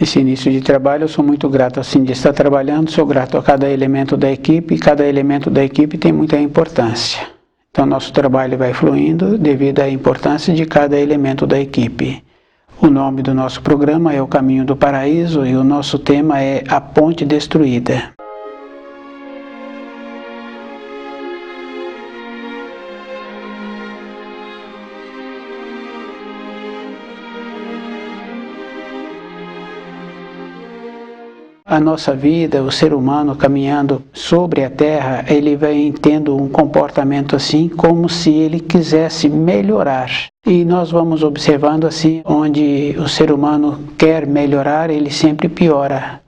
Esse início de trabalho eu sou muito grato assim de estar trabalhando, sou grato a cada elemento da equipe, e cada elemento da equipe tem muita importância. Então nosso trabalho vai fluindo devido à importância de cada elemento da equipe. O nome do nosso programa é O Caminho do Paraíso e o nosso tema é A Ponte Destruída. A nossa vida, o ser humano caminhando sobre a Terra, ele vai tendo um comportamento assim, como se ele quisesse melhorar. E nós vamos observando assim, onde o ser humano quer melhorar, ele sempre piora.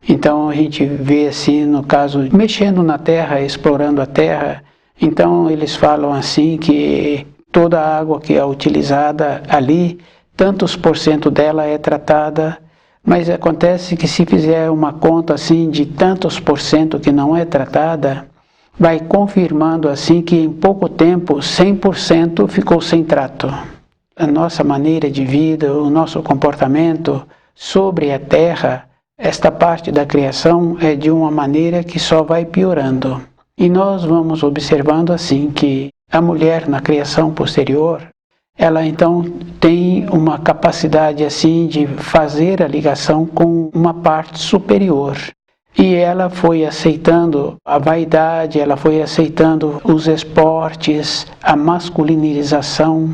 Então a gente vê assim, no caso, mexendo na Terra, explorando a Terra, então eles falam assim que toda a água que é utilizada ali, tantos por cento dela é tratada. Mas acontece que se fizer uma conta assim de tantos por cento que não é tratada, vai confirmando assim que em pouco tempo 100% ficou sem trato. A nossa maneira de vida, o nosso comportamento sobre a Terra, esta parte da criação é de uma maneira que só vai piorando. E nós vamos observando assim que a mulher na criação posterior, ela então tem uma capacidade assim de fazer a ligação com uma parte superior. E ela foi aceitando a vaidade, ela foi aceitando os esportes, a masculinização.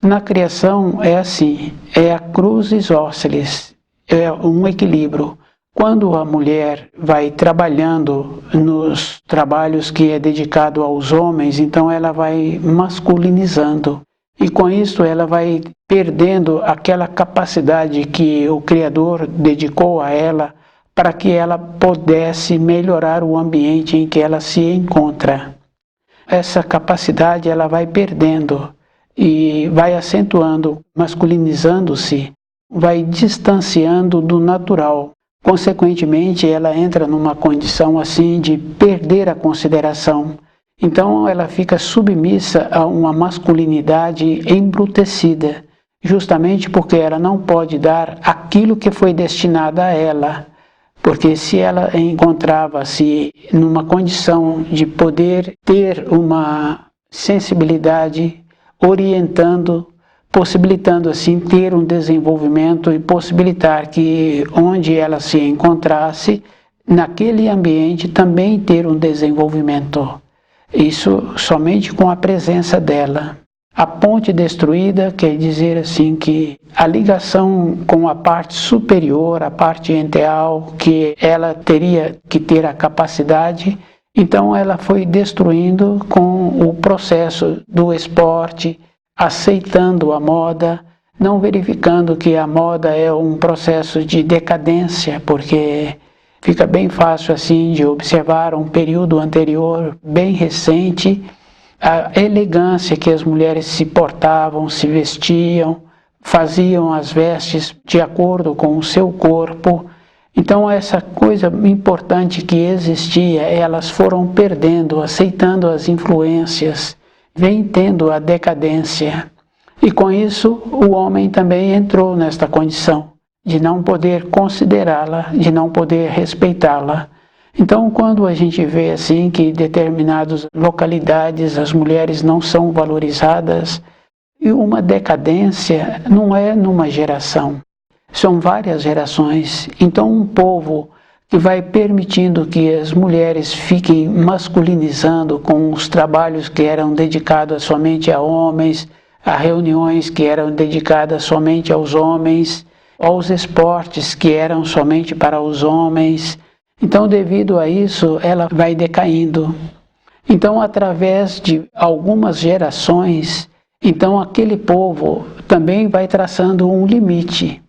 Na criação é assim, é a crucis oscilis, é um equilíbrio. Quando a mulher vai trabalhando nos trabalhos que é dedicado aos homens, então ela vai masculinizando. E com isso ela vai perdendo aquela capacidade que o Criador dedicou a ela para que ela pudesse melhorar o ambiente em que ela se encontra. Essa capacidade ela vai perdendo e vai acentuando, masculinizando-se, vai distanciando do natural. Consequentemente, ela entra numa condição assim de perder a consideração. Então ela fica submissa a uma masculinidade embrutecida, justamente porque ela não pode dar aquilo que foi destinado a ela. Porque se ela encontrava-se numa condição de poder ter uma sensibilidade orientando, possibilitando assim ter um desenvolvimento e possibilitar que onde ela se encontrasse, naquele ambiente também ter um desenvolvimento. Isso somente com a presença dela. A ponte destruída quer dizer assim que a ligação com a parte superior, a parte enteal, que ela teria que ter a capacidade, então ela foi destruindo com o processo do esporte, aceitando a moda, não verificando que a moda é um processo de decadência, porque fica bem fácil assim de observar um período anterior, bem recente, a elegância que as mulheres se portavam, se vestiam, faziam as vestes de acordo com o seu corpo. Então essa coisa importante que existia, elas foram perdendo, aceitando as influências, vem tendo a decadência. E com isso o homem também entrou nesta condição de não poder considerá-la, de não poder respeitá-la. Então, quando a gente vê assim que em determinadas localidades as mulheres não são valorizadas, e uma decadência não é numa geração, são várias gerações. Então, um povo que vai permitindo que as mulheres fiquem masculinizando com os trabalhos que eram dedicados somente a homens, a reuniões que eram dedicadas somente aos homens, aos esportes que eram somente para os homens. Então, devido a isso, ela vai decaindo. Então, através de algumas gerações, então aquele povo também vai traçando um limite.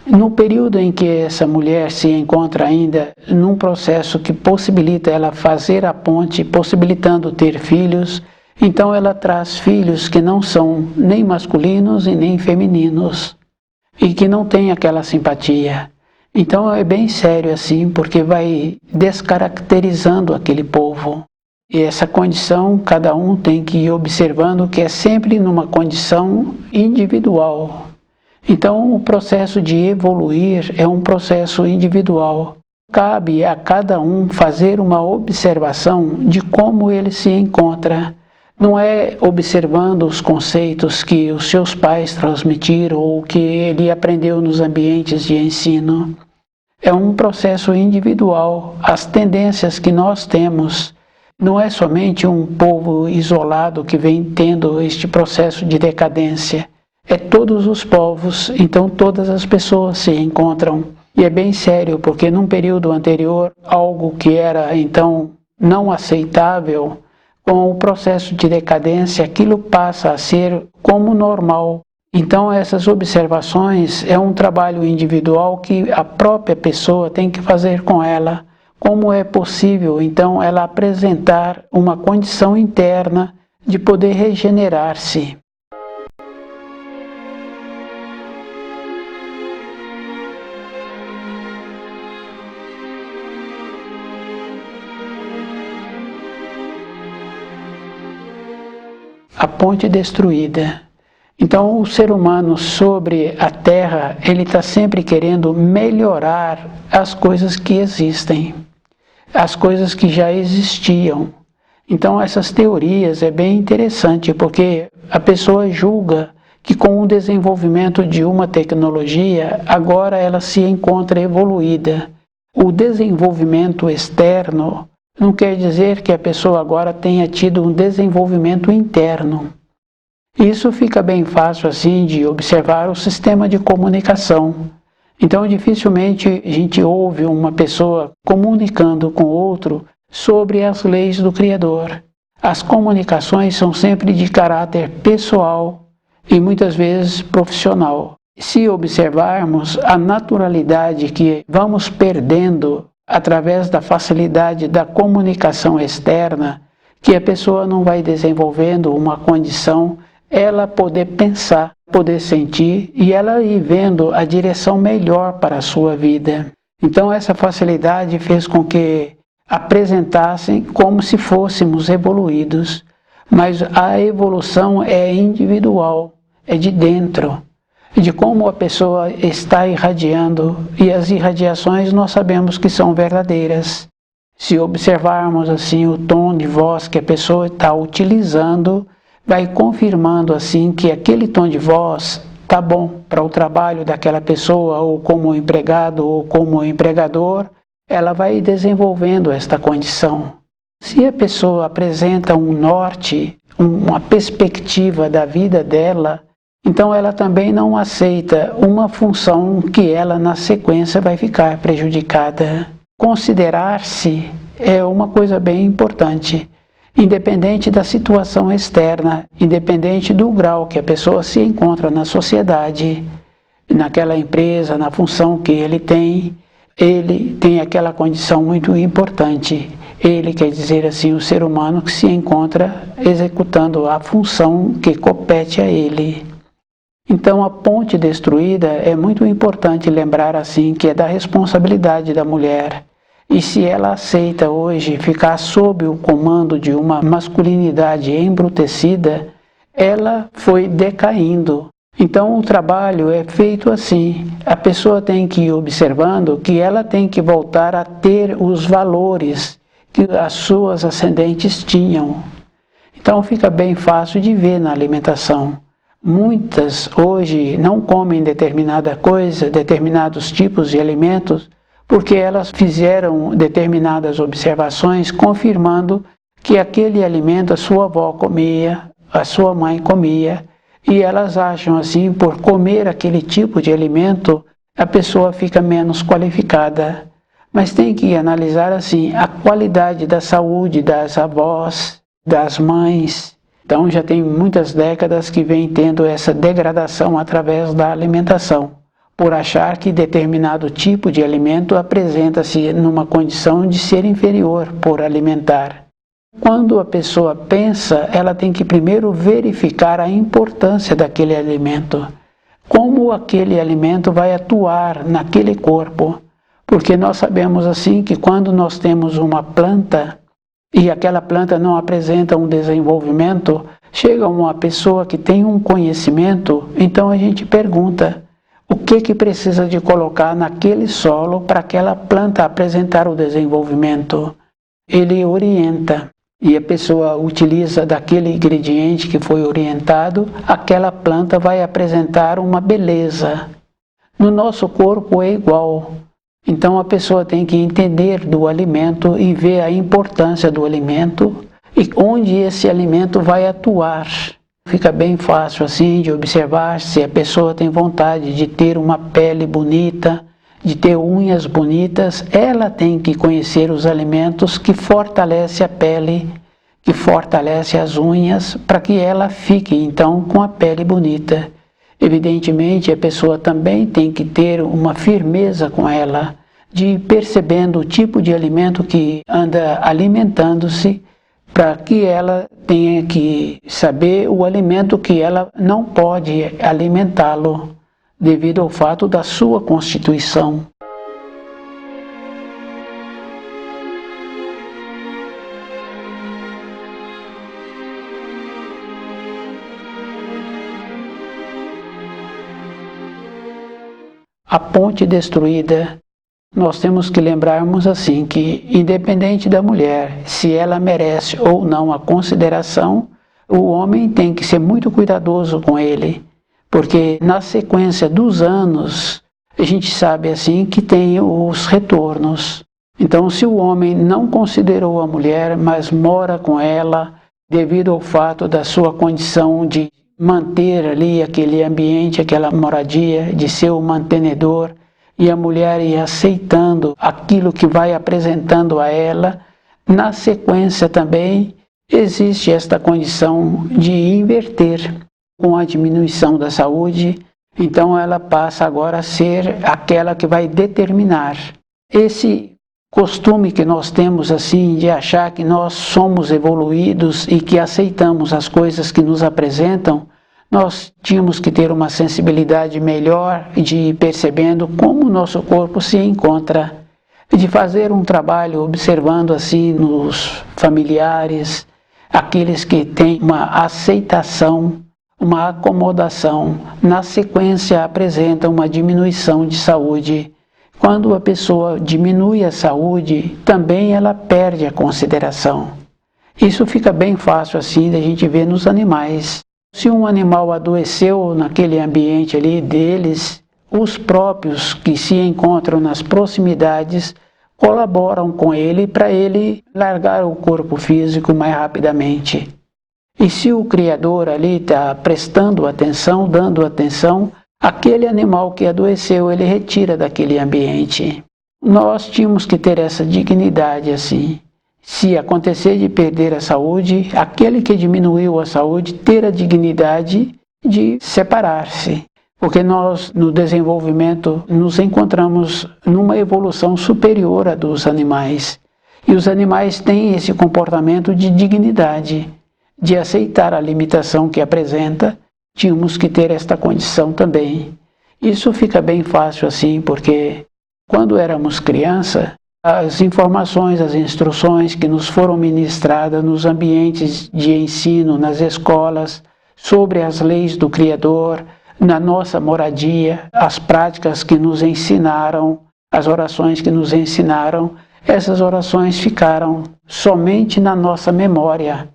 No período em que essa mulher se encontra ainda num processo que possibilita ela fazer a ponte, possibilitando ter filhos, então ela traz filhos que não são nem masculinos e nem femininos, e que não tem aquela simpatia. Então é bem sério assim, porque vai descaracterizando aquele povo. E essa condição, cada um tem que ir observando que é sempre numa condição individual. Então, o processo de evoluir é um processo individual. Cabe a cada um fazer uma observação de como ele se encontra. Não é observando os conceitos que os seus pais transmitiram ou que ele aprendeu nos ambientes de ensino. É um processo individual. As tendências que nós temos não é somente um povo isolado que vem tendo este processo de decadência. É todos os povos, então todas as pessoas se encontram. E é bem sério, porque num período anterior, algo que era então não aceitável, com o processo de decadência, aquilo passa a ser como normal. Então essas observações é um trabalho individual que a própria pessoa tem que fazer com ela. Como é possível, então, ela apresentar uma condição interna de poder regenerar-se. A ponte destruída. Então, o ser humano sobre a Terra, ele está sempre querendo melhorar as coisas que existem, as coisas que já existiam. Então, essas teorias é bem interessante, porque a pessoa julga que com o desenvolvimento de uma tecnologia, agora ela se encontra evoluída. O desenvolvimento externo não quer dizer que a pessoa agora tenha tido um desenvolvimento interno. Isso fica bem fácil assim de observar o sistema de comunicação. Então dificilmente a gente ouve uma pessoa comunicando com outro sobre as leis do Criador. As comunicações são sempre de caráter pessoal e muitas vezes profissional. Se observarmos a naturalidade que vamos perdendo através da facilidade da comunicação externa, que a pessoa não vai desenvolvendo uma condição, ela poder pensar, poder sentir e ela ir vendo a direção melhor para a sua vida. Então essa facilidade fez com que apresentassem como se fôssemos evoluídos, mas a evolução é individual, é de dentro, de como a pessoa está irradiando, e as irradiações nós sabemos que são verdadeiras. Se observarmos assim o tom de voz que a pessoa está utilizando, vai confirmando assim que aquele tom de voz está bom para o trabalho daquela pessoa, ou como empregado, ou como empregador, ela vai desenvolvendo esta condição. Se a pessoa apresenta um norte, uma perspectiva da vida dela, então ela também não aceita uma função que ela na sequência vai ficar prejudicada. Considerar-se é uma coisa bem importante, independente da situação externa, independente do grau que a pessoa se encontra na sociedade, naquela empresa, na função que ele tem aquela condição muito importante. Ele quer dizer assim, o ser humano que se encontra executando a função que compete a ele. Então a ponte destruída é muito importante lembrar assim que é da responsabilidade da mulher. E se ela aceita hoje ficar sob o comando de uma masculinidade embrutecida, ela foi decaindo. Então o trabalho é feito assim. A pessoa tem que ir observando que ela tem que voltar a ter os valores que as suas ascendentes tinham. Então fica bem fácil de ver na alimentação. Muitas hoje não comem determinada coisa, determinados tipos de alimentos, porque elas fizeram determinadas observações confirmando que aquele alimento a sua avó comia, a sua mãe comia, e elas acham assim, por comer aquele tipo de alimento, a pessoa fica menos qualificada. Mas tem que analisar assim a qualidade da saúde das avós, das mães. Então já tem muitas décadas que vem tendo essa degradação através da alimentação, por achar que determinado tipo de alimento apresenta-se numa condição de ser inferior por alimentar. Quando a pessoa pensa, ela tem que primeiro verificar a importância daquele alimento, como aquele alimento vai atuar naquele corpo, porque nós sabemos assim que quando nós temos uma planta e aquela planta não apresenta um desenvolvimento, chega uma pessoa que tem um conhecimento, então a gente pergunta, o que precisa de colocar naquele solo para aquela planta apresentar o desenvolvimento. Ele orienta e a pessoa utiliza daquele ingrediente que foi orientado, aquela planta vai apresentar uma beleza. No nosso corpo é igual. Então a pessoa tem que entender do alimento e ver a importância do alimento e onde esse alimento vai atuar. Fica bem fácil assim de observar se a pessoa tem vontade de ter uma pele bonita, de ter unhas bonitas, ela tem que conhecer os alimentos que fortalecem a pele, que fortalecem as unhas, para que ela fique então com a pele bonita. Evidentemente, a pessoa também tem que ter uma firmeza com ela, de ir percebendo o tipo de alimento que anda alimentando-se, para que ela tenha que saber o alimento que ela não pode alimentá-lo, devido ao fato da sua constituição. A ponte destruída, nós temos que lembrarmos assim que, independente da mulher, se ela merece ou não a consideração, o homem tem que ser muito cuidadoso com ele, porque na sequência dos anos, a gente sabe assim que tem os retornos. Então, se o homem não considerou a mulher, mas mora com ela, devido ao fato da sua condição de manter ali aquele ambiente, aquela moradia, de ser o mantenedor, e a mulher ir aceitando aquilo que vai apresentando a ela, na sequência também existe esta condição de inverter com a diminuição da saúde, então ela passa agora a ser aquela que vai determinar. Esse costume que nós temos assim de achar que nós somos evoluídos e que aceitamos as coisas que nos apresentam, nós tínhamos que ter uma sensibilidade melhor de ir percebendo como o nosso corpo se encontra, de fazer um trabalho observando assim nos familiares, aqueles que têm uma aceitação, uma acomodação, na sequência apresentam uma diminuição de saúde. Quando a pessoa diminui a saúde, também ela perde a consideração. Isso fica bem fácil assim da gente ver nos animais. Se um animal adoeceu naquele ambiente ali deles, os próprios que se encontram nas proximidades colaboram com ele para ele largar o corpo físico mais rapidamente. E se o Criador ali está prestando atenção, dando atenção, aquele animal que adoeceu, ele retira daquele ambiente. Nós tínhamos que ter essa dignidade assim. Se acontecer de perder a saúde, aquele que diminuiu a saúde ter a dignidade de separar-se. Porque nós, no desenvolvimento, nos encontramos numa evolução superior à dos animais. E os animais têm esse comportamento de dignidade, de aceitar a limitação que apresenta. Tínhamos que ter esta condição também. Isso fica bem fácil assim, porque quando éramos criança, as informações, as instruções que nos foram ministradas nos ambientes de ensino, nas escolas, sobre as leis do Criador, na nossa moradia, as práticas que nos ensinaram, as orações que nos ensinaram, essas orações ficaram somente na nossa memória.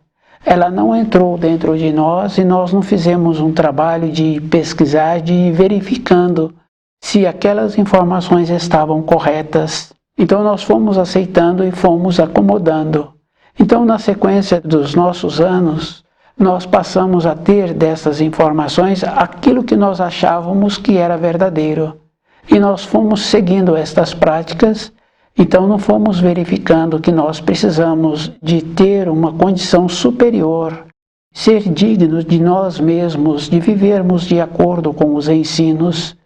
Ela não entrou dentro de nós e nós não fizemos um trabalho de pesquisar, de ir verificando se aquelas informações estavam corretas. Então nós fomos aceitando e fomos acomodando. Então na sequência dos nossos anos, nós passamos a ter dessas informações aquilo que nós achávamos que era verdadeiro. E nós fomos seguindo estas práticas, então não fomos verificando que nós precisamos de ter uma condição superior, ser dignos de nós mesmos, de vivermos de acordo com os ensinos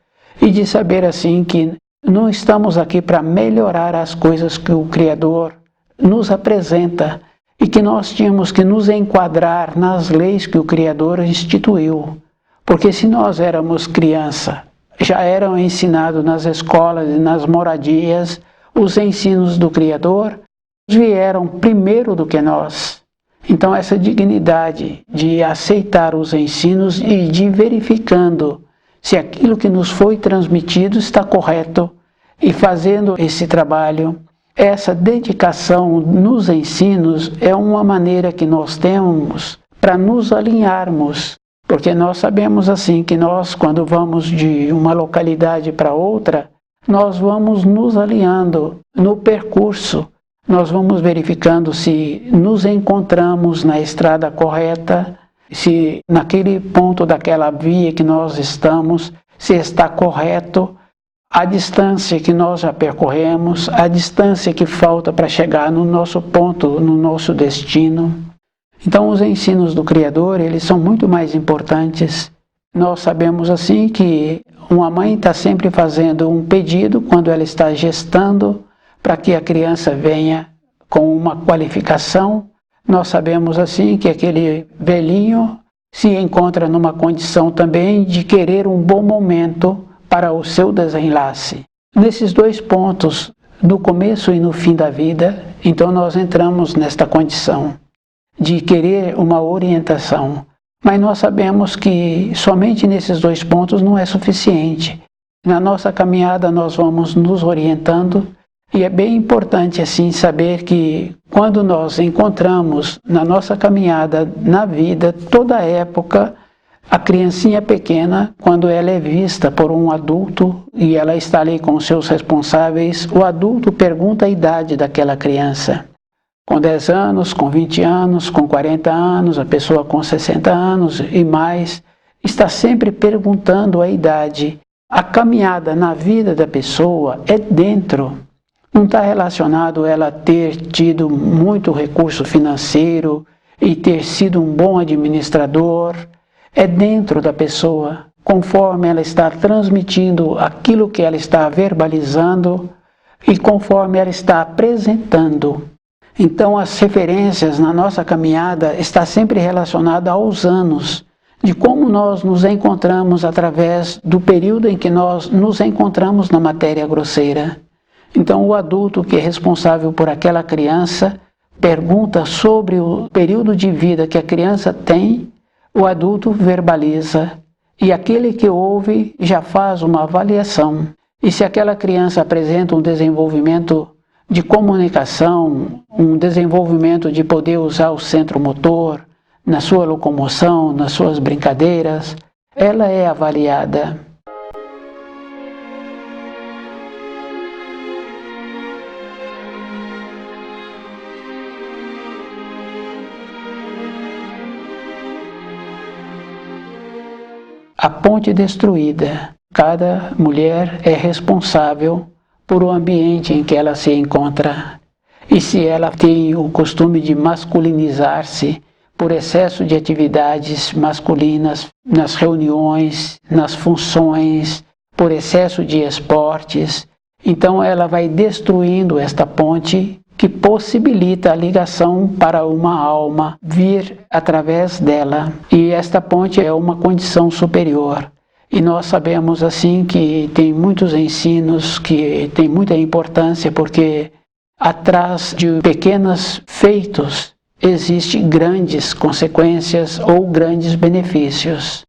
e de saber assim que não estamos aqui para melhorar as coisas que o Criador nos apresenta e que nós tínhamos que nos enquadrar nas leis que o Criador instituiu. Porque se nós éramos criança, já eram ensinados nas escolas e nas moradias os ensinos do Criador, vieram primeiro do que nós. Então essa dignidade de aceitar os ensinos e de ir verificando se aquilo que nos foi transmitido está correto, e fazendo esse trabalho, essa dedicação nos ensinos é uma maneira que nós temos para nos alinharmos, porque nós sabemos assim que nós, quando vamos de uma localidade para outra, nós vamos nos alinhando no percurso, nós vamos verificando se nos encontramos na estrada correta, se naquele ponto daquela via que nós estamos, se está correto, a distância que nós já percorremos, a distância que falta para chegar no nosso ponto, no nosso destino. Então os ensinos do Criador, eles são muito mais importantes. Nós sabemos assim que uma mãe está sempre fazendo um pedido quando ela está gestando para que a criança venha com uma qualificação. Nós sabemos assim que aquele velhinho se encontra numa condição também de querer um bom momento para o seu desenlace. Nesses dois pontos, no começo e no fim da vida, então nós entramos nesta condição de querer uma orientação. Mas nós sabemos que somente nesses dois pontos não é suficiente. Na nossa caminhada nós vamos nos orientando e é bem importante assim saber que quando nós encontramos na nossa caminhada, na vida, toda época, a criancinha pequena, quando ela é vista por um adulto e ela está ali com os seus responsáveis, o adulto pergunta a idade daquela criança. Com 10 anos, com 20 anos, com 40 anos, a pessoa com 60 anos e mais, está sempre perguntando a idade. A caminhada na vida da pessoa é dentro. Não está relacionado a ela ter tido muito recurso financeiro e ter sido um bom administrador. É dentro da pessoa, conforme ela está transmitindo aquilo que ela está verbalizando e conforme ela está apresentando. Então as referências na nossa caminhada está sempre relacionada aos anos, de como nós nos encontramos através do período em que nós nos encontramos na matéria grosseira. Então o adulto que é responsável por aquela criança pergunta sobre o período de vida que a criança tem, o adulto verbaliza e aquele que ouve já faz uma avaliação. E se aquela criança apresenta um desenvolvimento de comunicação, um desenvolvimento de poder usar o centro motor na sua locomoção, nas suas brincadeiras, ela é avaliada. A ponte destruída. Cada mulher é responsável por o ambiente em que ela se encontra. E se ela tem o costume de masculinizar-se por excesso de atividades masculinas nas reuniões, nas funções, por excesso de esportes, então ela vai destruindo esta ponte que possibilita a ligação para uma alma vir através dela. E esta ponte é uma condição superior. E nós sabemos assim que tem muitos ensinos que têm muita importância porque atrás de pequenos feitos existem grandes consequências ou grandes benefícios.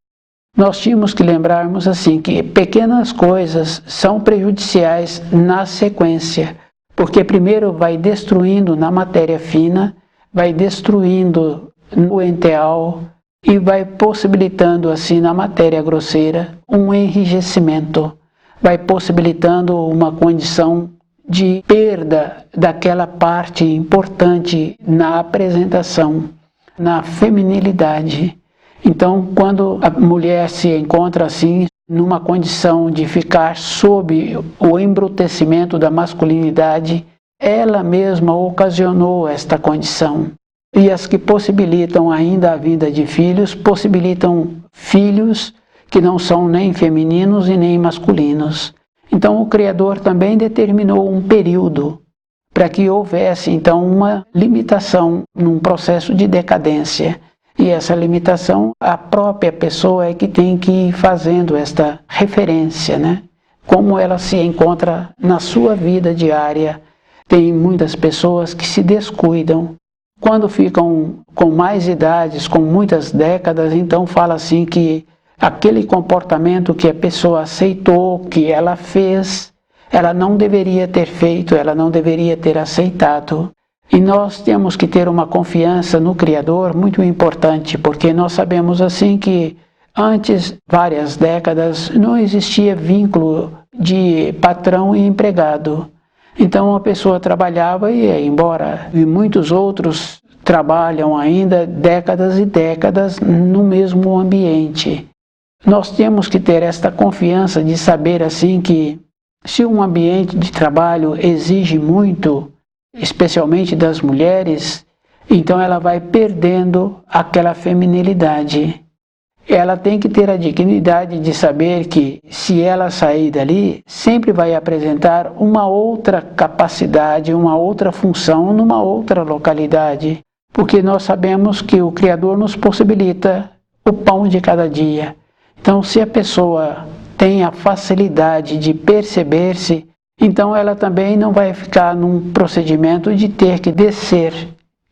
Nós tínhamos que lembrarmos assim que pequenas coisas são prejudiciais na sequência, porque primeiro vai destruindo na matéria fina, vai destruindo no enteal e vai possibilitando assim na matéria grosseira um enrijecimento, vai possibilitando uma condição de perda daquela parte importante na apresentação, na feminilidade. Então, quando a mulher se encontra assim, numa condição de ficar sob o embrutecimento da masculinidade, ela mesma ocasionou esta condição. E as que possibilitam ainda a vinda de filhos, possibilitam filhos que não são nem femininos e nem masculinos. Então o Criador também determinou um período para que houvesse então uma limitação num processo de decadência. E essa limitação, a própria pessoa é que tem que ir fazendo esta referência, né? Como ela se encontra na sua vida diária. Tem muitas pessoas que se descuidam. Quando ficam com mais idades, com muitas décadas, então fala assim que aquele comportamento que a pessoa aceitou, que ela fez, ela não deveria ter feito, ela não deveria ter aceitado. E nós temos que ter uma confiança no Criador muito importante, porque nós sabemos assim que antes, várias décadas, não existia vínculo de patrão e empregado. Então a pessoa trabalhava e ia embora. E muitos outros trabalham ainda décadas e décadas no mesmo ambiente. Nós temos que ter esta confiança de saber assim que se um ambiente de trabalho exige muito, especialmente das mulheres, então ela vai perdendo aquela feminilidade. Ela tem que ter a dignidade de saber que, se ela sair dali, sempre vai apresentar uma outra capacidade, uma outra função numa outra localidade, porque nós sabemos que o Criador nos possibilita o pão de cada dia. Então, se a pessoa tem a facilidade de perceber-se, então ela também não vai ficar num procedimento de ter que descer,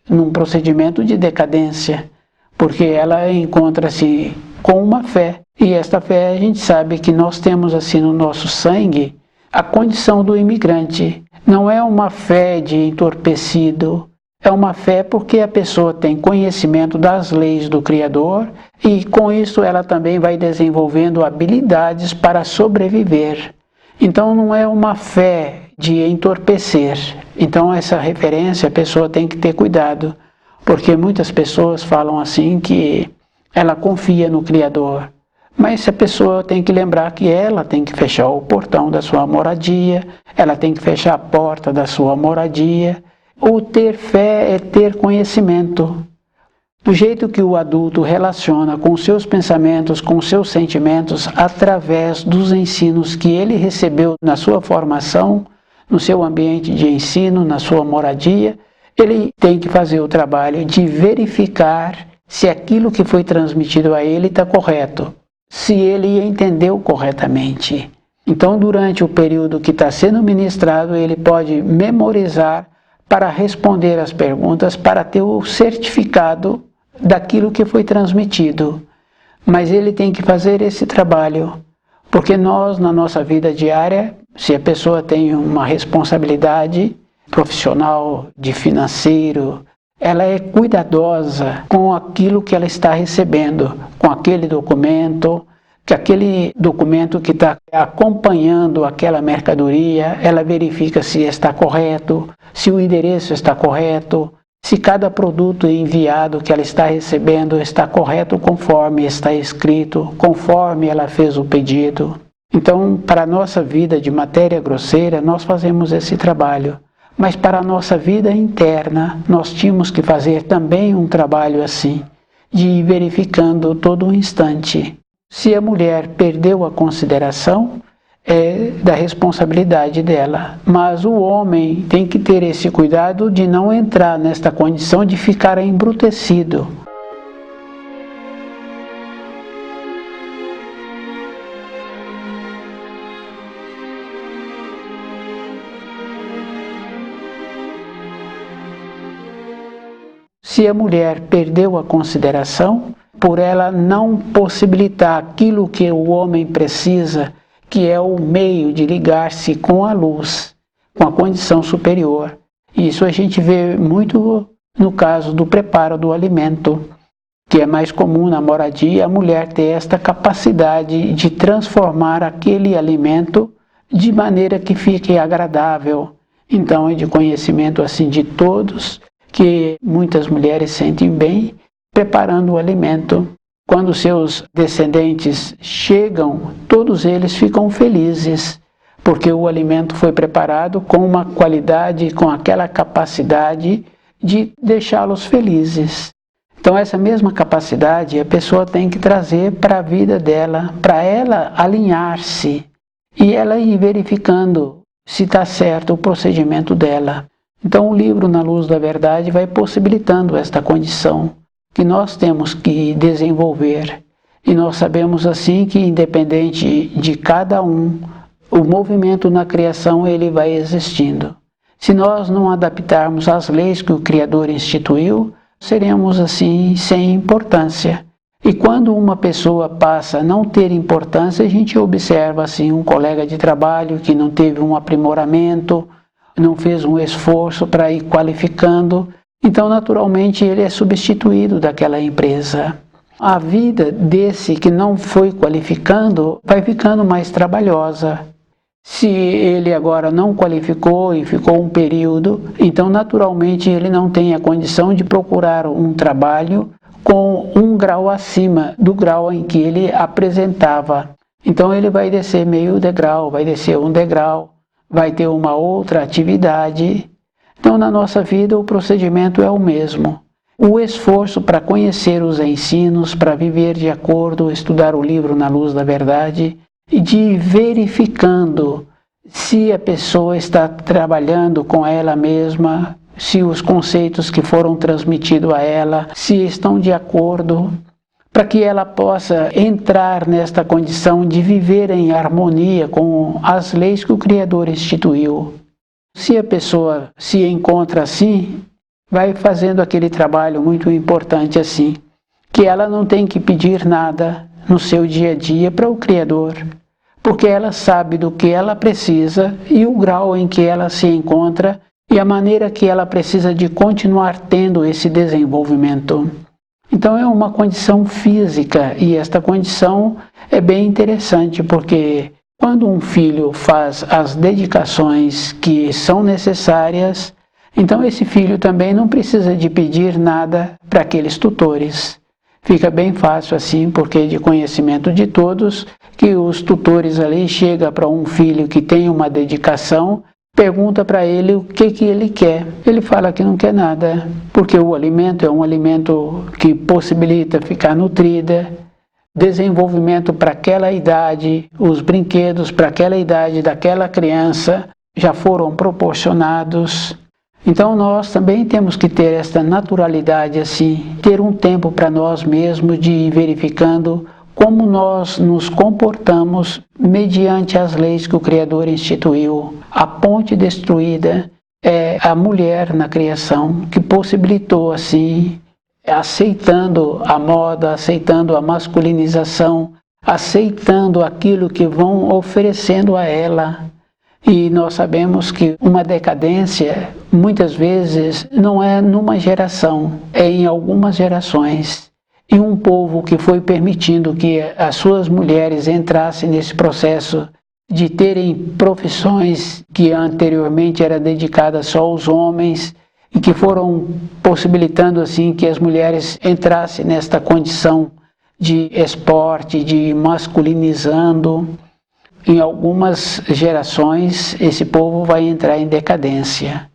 num procedimento de decadência, porque ela encontra-se com uma fé. E esta fé a gente sabe que nós temos assim no nosso sangue a condição do imigrante. Não é uma fé de entorpecido, é uma fé porque a pessoa tem conhecimento das leis do Criador e com isso ela também vai desenvolvendo habilidades para sobreviver. Então não é uma fé de entorpecer. Então essa referência a pessoa tem que ter cuidado, porque muitas pessoas falam assim que ela confia no Criador, mas a pessoa tem que lembrar que ela tem que fechar o portão da sua moradia, ela tem que fechar a porta da sua moradia. O ter fé é ter conhecimento. Do jeito que o adulto relaciona com seus pensamentos, com seus sentimentos, através dos ensinos que ele recebeu na sua formação, no seu ambiente de ensino, na sua moradia, ele tem que fazer o trabalho de verificar se aquilo que foi transmitido a ele está correto, se ele entendeu corretamente. Então, durante o período que está sendo ministrado, ele pode memorizar para responder as perguntas, para ter o certificado daquilo que foi transmitido. Mas ele tem que fazer esse trabalho, porque nós, na nossa vida diária, se a pessoa tem uma responsabilidade profissional, de financeiro, ela é cuidadosa com aquilo que ela está recebendo, com aquele documento, que aquele documento que está acompanhando aquela mercadoria, ela verifica se está correto, se o endereço está correto, se cada produto enviado que ela está recebendo está correto conforme está escrito, conforme ela fez o pedido. Então, para a nossa vida de matéria grosseira, nós fazemos esse trabalho. Mas para a nossa vida interna, nós tínhamos que fazer também um trabalho assim, de ir verificando todo um instante. Se a mulher perdeu a consideração, é da responsabilidade dela. Mas o homem tem que ter esse cuidado de não entrar nesta condição de ficar embrutecido. Se a mulher perdeu a consideração, por ela não possibilitar aquilo que o homem precisa, que é o meio de ligar-se com a luz, com a condição superior. Isso a gente vê muito no caso do preparo do alimento, que é mais comum na moradia a mulher ter esta capacidade de transformar aquele alimento de maneira que fique agradável. Então é de conhecimento assim de todos, que muitas mulheres sentem bem preparando o alimento. Quando seus descendentes chegam, todos eles ficam felizes, porque o alimento foi preparado com uma qualidade, com aquela capacidade de deixá-los felizes. Então essa mesma capacidade a pessoa tem que trazer para a vida dela, para ela alinhar-se e ela ir verificando se está certo o procedimento dela. Então o livro Na Luz da Verdade vai possibilitando esta condição que nós temos que desenvolver. E nós sabemos assim que independente de cada um, o movimento na criação ele vai existindo. Se nós não adaptarmos às leis que o Criador instituiu, seremos assim sem importância. E quando uma pessoa passa a não ter importância, a gente observa assim um colega de trabalho que não teve um aprimoramento, não fez um esforço para ir qualificando, então naturalmente ele é substituído daquela empresa. A vida desse que não foi qualificando vai ficando mais trabalhosa. Se ele agora não qualificou e ficou um período, então naturalmente ele não tem a condição de procurar um trabalho com um grau acima do grau em que ele apresentava. Então ele vai descer meio degrau, vai descer um degrau, vai ter uma outra atividade. Então na nossa vida o procedimento é o mesmo. O esforço para conhecer os ensinos, para viver de acordo, estudar o livro na luz da verdade, e de ir verificando se a pessoa está trabalhando com ela mesma, se os conceitos que foram transmitidos a ela, se estão de acordo, para que ela possa entrar nesta condição de viver em harmonia com as leis que o Criador instituiu. Se a pessoa se encontra assim, vai fazendo aquele trabalho muito importante assim, que ela não tem que pedir nada no seu dia a dia para o Criador, porque ela sabe do que ela precisa e o grau em que ela se encontra e a maneira que ela precisa de continuar tendo esse desenvolvimento. Então é uma condição física e esta condição é bem interessante porque quando um filho faz as dedicações que são necessárias, então esse filho também não precisa de pedir nada para aqueles tutores. Fica bem fácil assim, porque é de conhecimento de todos que os tutores ali chegam para um filho que tem uma dedicação, pergunta para ele o que ele quer. Ele fala que não quer nada, porque o alimento é um alimento que possibilita ficar nutrida, desenvolvimento para aquela idade, os brinquedos para aquela idade daquela criança já foram proporcionados. Então nós também temos que ter esta naturalidade assim, ter um tempo para nós mesmos de ir verificando como nós nos comportamos mediante as leis que o Criador instituiu. A ponte destruída é a mulher na criação, que possibilitou assim, aceitando a moda, aceitando a masculinização, aceitando aquilo que vão oferecendo a ela. E nós sabemos que uma decadência, muitas vezes, não é numa geração, é em algumas gerações. E um povo que foi permitindo que as suas mulheres entrassem nesse processo de terem profissões que anteriormente eram dedicadas só aos homens, e que foram possibilitando assim que as mulheres entrassem nesta condição de esporte, de masculinizando. Em algumas gerações, esse povo vai entrar em decadência.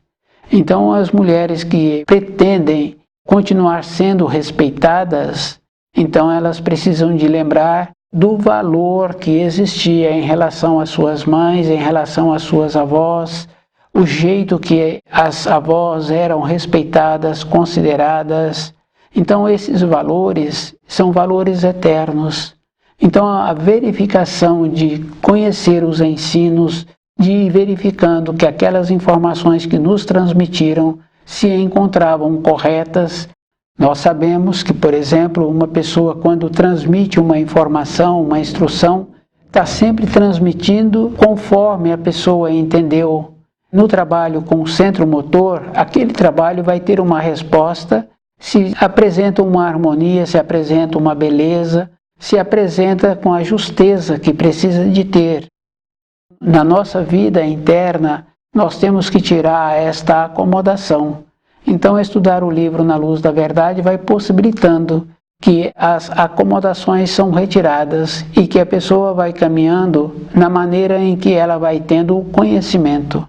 Então, as mulheres que pretendem continuar sendo respeitadas, então elas precisam de lembrar do valor que existia em relação às suas mães, em relação às suas avós, o jeito que as avós eram respeitadas, consideradas. Então, esses valores são valores eternos. Então, a verificação de conhecer os ensinos, de ir verificando que aquelas informações que nos transmitiram se encontravam corretas. Nós sabemos que, por exemplo, uma pessoa quando transmite uma informação, uma instrução, está sempre transmitindo conforme a pessoa entendeu. No trabalho com o centro motor, aquele trabalho vai ter uma resposta, se apresenta uma harmonia, se apresenta uma beleza, se apresenta com a justeza que precisa de ter. Na nossa vida interna, nós temos que tirar esta acomodação. Então, estudar o livro na luz da verdade vai possibilitando que as acomodações são retiradas e que a pessoa vai caminhando na maneira em que ela vai tendo o conhecimento.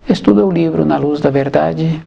Estuda o livro na luz da verdade.